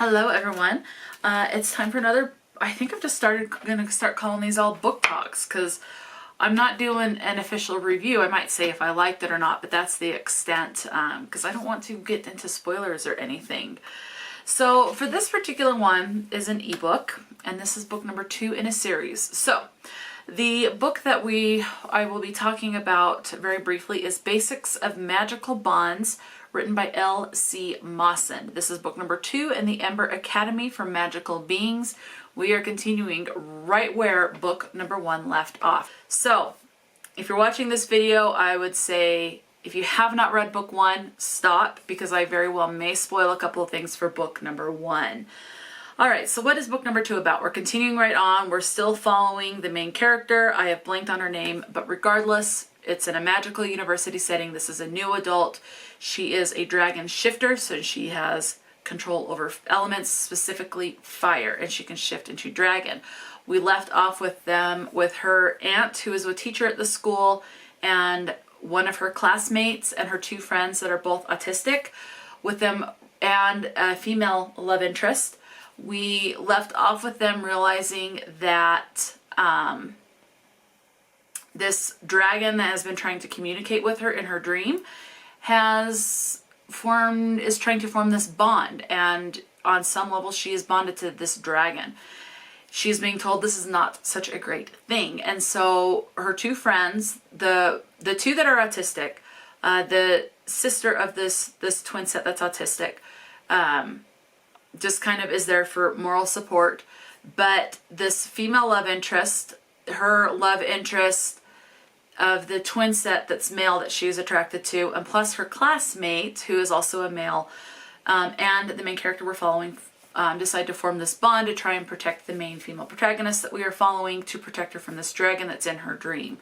Hello everyone. It's time for another, I think I've just gonna start calling these all book talks because I'm not doing an official review. I might say if I liked it or not, but that's the extent because I don't want to get into spoilers or anything. So for this particular one is an ebook, and this is book number 2 in a series. So the book that I will be talking about very briefly is Basics of Magical Bonds, written by L.C. Mawson. This is book number 2 in the Ember Academy for Magical Beings. We are continuing right where book number 1 left off. So if you're watching this video, I would say if you have not read book 1, stop, because I very well may spoil a couple of things for book number 1. All right, so what is book number 2 about? We're continuing right on. We're still following the main character. I have blanked on her name, but regardless, it's in a magical university setting. This is a new adult. She is a dragon shifter, so she has control over elements, specifically fire, and she can shift into dragon. We left off with her aunt, who is a teacher at the school, and one of her classmates and her 2 friends that are both autistic with them, and a female love interest. We left off with them realizing that this dragon that has been trying to communicate with her in her dream is trying to form this bond, and on some level she is bonded to this dragon. She's being told this is not such a great thing, and so her 2 friends, the 2 that are autistic, the sister of this twin set that's autistic, just kind of is there for moral support, but this female love interest, her love interest of the twin set that's male that she is attracted to, and plus her classmate, who is also a male, and the main character we're following, decide to form this bond to try and protect the main female protagonist that we are following, to protect her from this dragon that's in her dream.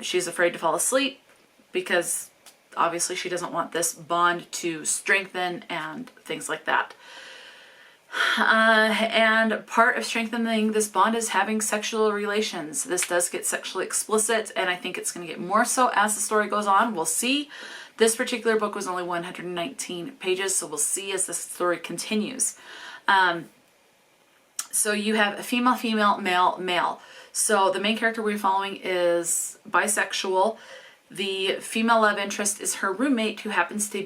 She's afraid to fall asleep because obviously she doesn't want this bond to strengthen and things like that. And part of strengthening this bond is having sexual relations. This does get sexually explicit, and I think it's going to get more so as the story goes on. We'll see. This particular book was only 119 pages, so we'll see as the story continues. So you have a female, female, male, male. So the main character we're following is bisexual. The female love interest is her roommate, who happens to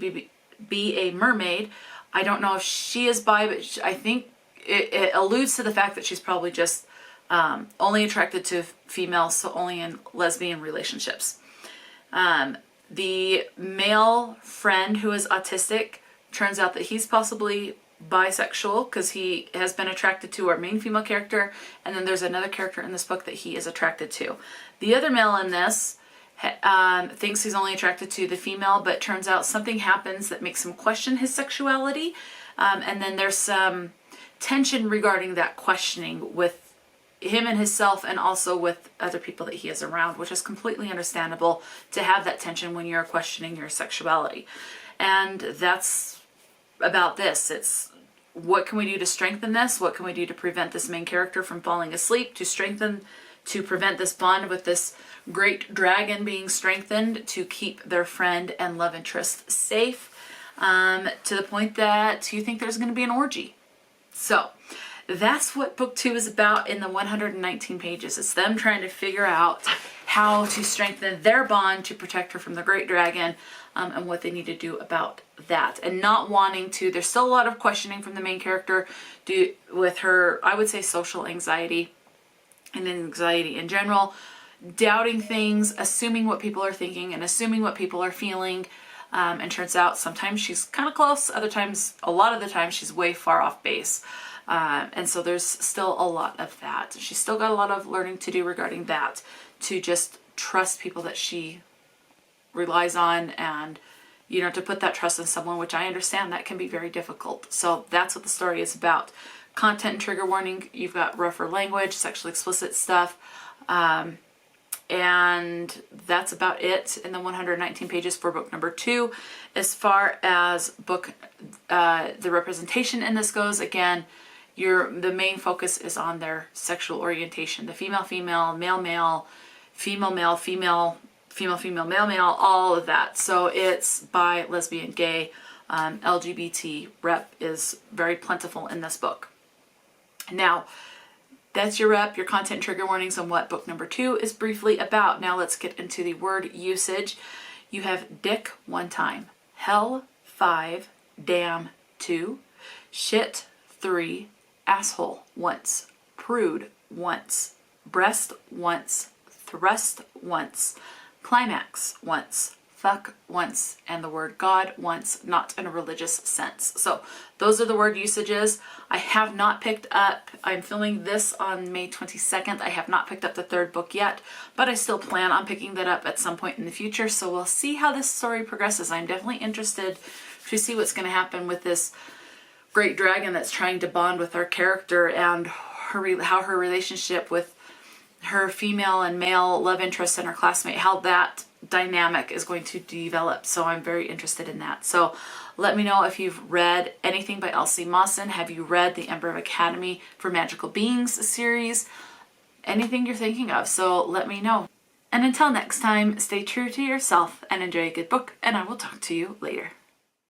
be a mermaid. I don't know if she is bi, but I think it alludes to the fact that she's probably just only attracted to females, so only in lesbian relationships. The male friend who is autistic, turns out that he's possibly bisexual because he has been attracted to our main female character, and then there's another character in this book that he is attracted to. The other male in this thinks he's only attracted to the female, but turns out something happens that makes him question his sexuality, and then there's some tension regarding that questioning with him and himself, and also with other people that he is around, which is completely understandable to have that tension when you're questioning your sexuality. And that's about this. It's what can we do to strengthen this? What can we do to prevent this main character from falling asleep, to prevent this bond with this great dragon being strengthened, to keep their friend and love interest safe, to the point that you think there's going to be an orgy. So that's what book 2 is about in the 119 pages. It's them trying to figure out how to strengthen their bond to protect her from the great dragon, and what they need to do about that. And not wanting to, there's still a lot of questioning from the main character with her, I would say, social anxiety and anxiety in general, doubting things, assuming what people are thinking and assuming what people are feeling, and turns out sometimes she's kind of close, other times, a lot of the time, she's way far off base. And so there's still a lot of that. She's still got a lot of learning to do regarding that, to just trust people that she relies on, and to put that trust in someone, which I understand that can be very difficult. So that's what the story is about. Content and trigger warning, you've got rougher language, sexually explicit stuff, and that's about it in the 119 pages for book number 2. As far as the representation in this goes, again, the main focus is on their sexual orientation. The female, female, male, male, female, male, female, female, female, male, male, all of that. So it's bi, lesbian, gay, LGBT rep is very plentiful in this book. Now, that's your rep, your content trigger warnings, and what book number 2 is briefly about. Now let's get into the word usage. You have dick 1 time, hell 5, damn 2, shit 3, asshole once, prude once, breast once, thrust once, climax once, fuck once, and the word God once, not in a religious sense. So those are the word usages. I have not picked up, I'm filming this on May 22nd. I have not picked up the 3rd book yet, but I still plan on picking that up at some point in the future. So we'll see how this story progresses. I'm definitely interested to see what's going to happen with this great dragon that's trying to bond with our character, and how her relationship with her female and male love interest and her classmate, how that dynamic is going to develop. So I'm very interested in that. So let me know if you've read anything by Elsie Mawson. Have you read the Ember Academy for Magical Beings series? Anything you're thinking of. So let me know. And until next time, stay true to yourself and enjoy a good book, and I will talk to you later.